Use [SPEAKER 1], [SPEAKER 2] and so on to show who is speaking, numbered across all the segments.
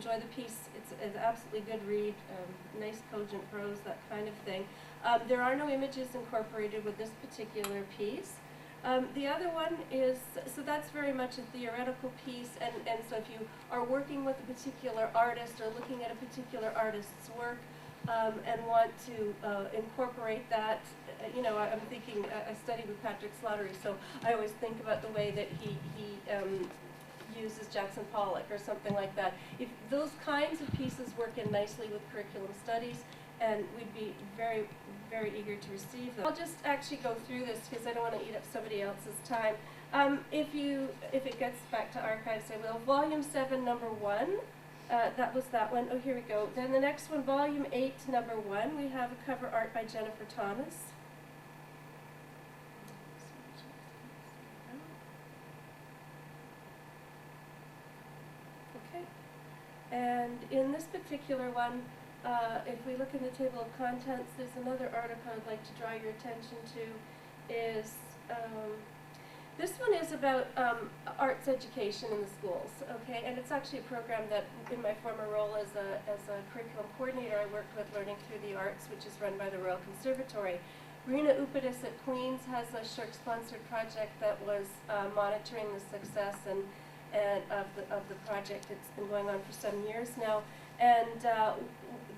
[SPEAKER 1] enjoy the piece. It's an absolutely good read, nice cogent prose, that kind of thing. There are no images incorporated with this particular piece. The other one is, so that's very much a theoretical piece, and so if you are working with a particular artist or looking at a particular artist's work and want to incorporate that, you know, I'm thinking, I studied with Patrick Slattery, so I always think about the way that he uses Jackson Pollock or something like that. If those kinds of pieces work in nicely with curriculum studies, and we'd be very, very eager to receive them. I'll just actually go through this because I don't want to eat up somebody else's time. If it gets back to archives, I will. Volume 7, number 1. That was that one. Oh, here we go. Then the next one, Volume 8, number 1. We have a cover art by Jennifer Thomas. Okay. And in this particular one, if we look in the table of contents, there's another article I'd like to draw your attention to. Is this one is about arts education in the schools, okay? And it's actually a program that, in my former role as a curriculum coordinator, I worked with Learning Through the Arts, which is run by the Royal Conservatory. Rena Upadis at Queen's has a SSHRC-sponsored project that was monitoring the success and of the project. It's been going on for some years now. And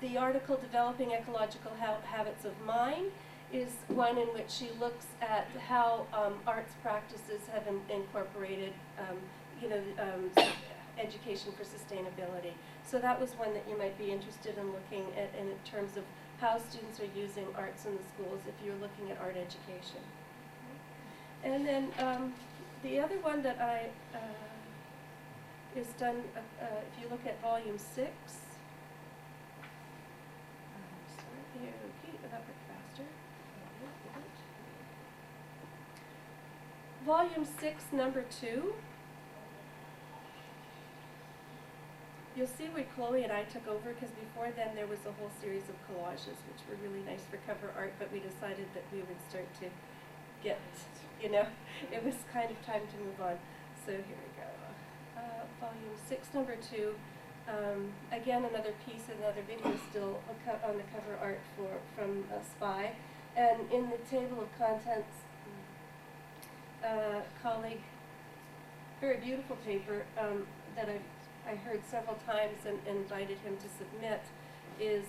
[SPEAKER 1] the article, Developing Ecological Habits of Mind, is one in which she looks at how arts practices have incorporated education for sustainability. So that was one that you might be interested in looking at in terms of how students are using arts in the schools if you're looking at art education. And then the other one that I is done, if you look at Volume 6, here, okay, that worked faster. Volume 6, number 2. You'll see where Chloe and I took over, because before then there was a whole series of collages, which were really nice for cover art, but we decided that we would start to get, you know, it was kind of time to move on. So here we go. Volume 6, number 2. Again, another piece, another video still on the cover art from SPY. And in the table of contents, colleague, very beautiful paper that I heard several times and invited him to submit, is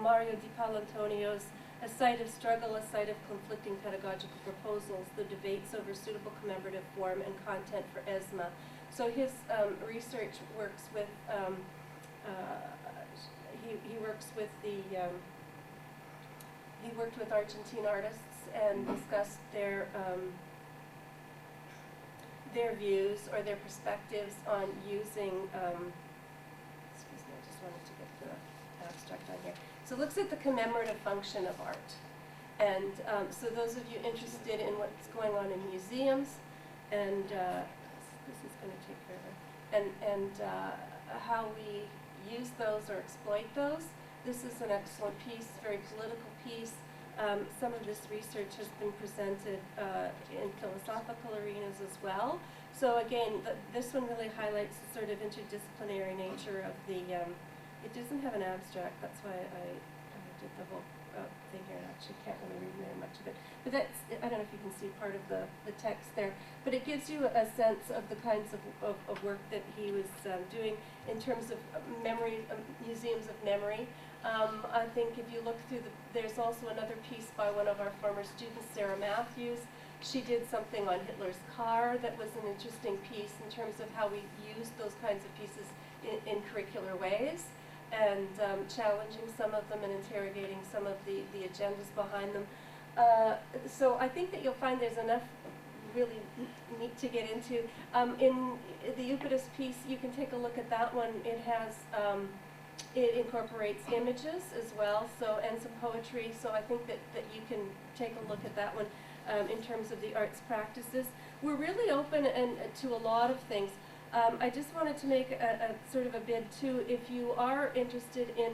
[SPEAKER 1] Mario Di Paolantonio's A Site of Struggle, A Site of Conflicting Pedagogical Proposals, the debates over suitable commemorative form and content for ESMA. So his research works with, he works with he worked with Argentine artists and discussed their views or their perspectives on using, excuse me, I just wanted to get the abstract on here. So it looks at the commemorative function of art. And so those of you interested in what's going on in museums, and this is going to take care of it, and how we use those or exploit those, this is an excellent piece, very political piece. Some of this research has been presented in philosophical arenas as well. So again, this one really highlights the sort of interdisciplinary nature of the, it doesn't have an abstract, that's why I did the whole thing here, and actually can't really read very much of it. But that's, I don't know if you can see part of the text there, but it gives you a sense of the kinds of work that he was doing in terms of memory, museums of memory. I think if you look through there's also another piece by one of our former students, Sarah Matthews. She did something on Hitler's car that was an interesting piece in terms of how we use those kinds of pieces in curricular ways, and challenging some of them and interrogating some of the agendas behind them. So I think that you'll find there's enough really neat to get into. In the Upadis piece, you can take a look at that one. It has, it incorporates images as well, so, and some poetry, so I think that you can take a look at that one in terms of the arts practices. We're really open to a lot of things. I just wanted to make a sort of a bid too, if you are interested in,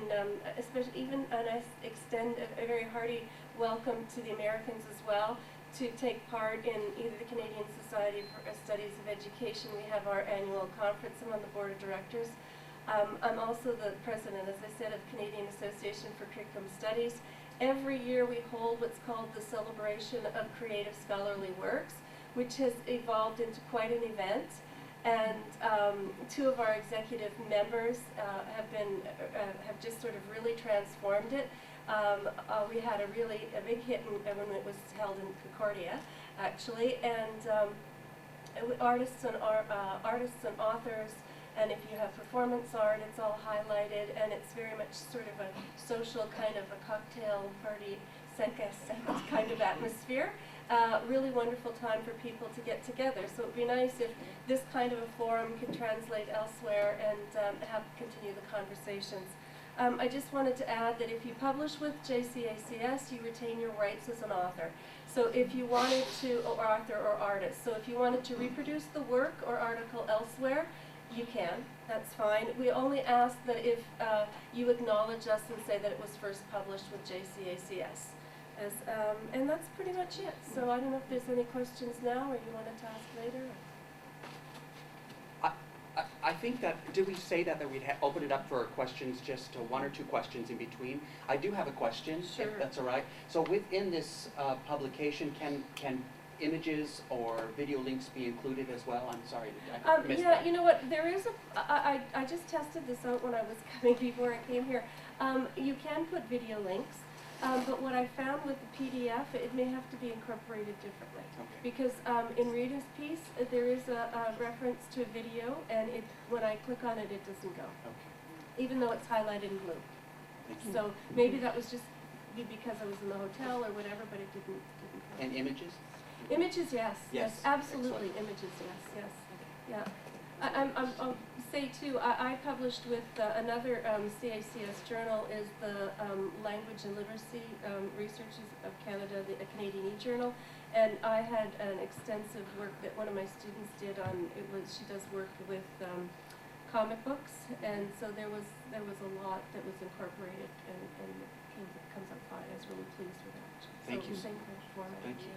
[SPEAKER 1] especially even, and I extend a very hearty welcome to the Americans as well, to take part in either the Canadian Society for Studies of Education. We have our annual conference. I'm on the board of directors. I'm also the president, as I said, of Canadian Association for Curriculum Studies. Every year we hold what's called the Celebration of Creative Scholarly Works, which has evolved into quite an event. And two of our executive members have just sort of really transformed it. We had a big hit when it was held in Concordia, actually, and artists and authors. And if you have performance art, it's all highlighted, and it's very much sort of a social kind of a cocktail party, senka kind of atmosphere. Really wonderful time for people to get together. So it would be nice if this kind of a forum could translate elsewhere and continue the conversations. I just wanted to add that if you publish with JCACS, you retain your rights as an author. So if you wanted to, or author or artist, so if you wanted to reproduce the work or article elsewhere, you can, that's fine. We only ask that if you acknowledge us and say that it was first published with JCACS. And that's pretty much it. So I don't know if there's any questions now or you wanted to ask later.
[SPEAKER 2] I think that, did we say that we'd open it up for questions, just one or two questions in between? I do have a question,
[SPEAKER 1] Sure.
[SPEAKER 2] if that's all right. So within this publication, can images or video links be included as well? I'm sorry, I missed
[SPEAKER 1] yeah,
[SPEAKER 2] that.
[SPEAKER 1] you know what, there is I just tested this out when I was coming before I came here. You can put video links, but what I found with the PDF, it may have to be incorporated differently.
[SPEAKER 2] Okay.
[SPEAKER 1] Because in Rita's piece, there is a reference to a video, and when I click on it, it doesn't go.
[SPEAKER 2] Okay.
[SPEAKER 1] Even though it's highlighted in blue.
[SPEAKER 2] Thank you.
[SPEAKER 1] So maybe that was just because I was in the hotel or whatever, but it didn't go.
[SPEAKER 2] And images?
[SPEAKER 1] Images, yes.
[SPEAKER 2] Yes.
[SPEAKER 1] Absolutely.
[SPEAKER 2] Excellent.
[SPEAKER 1] Images, yes. Yeah. I'll say too, I published with another CACS journal is the Language and Literacy Researches of Canada, a Canadian e-journal, and I had an extensive work that one of my students did on, she does work with comic books, and so there was a lot that was incorporated and it comes up fine. I was really pleased with that.
[SPEAKER 2] Thank you.
[SPEAKER 1] Same kind of format.
[SPEAKER 2] Thank you.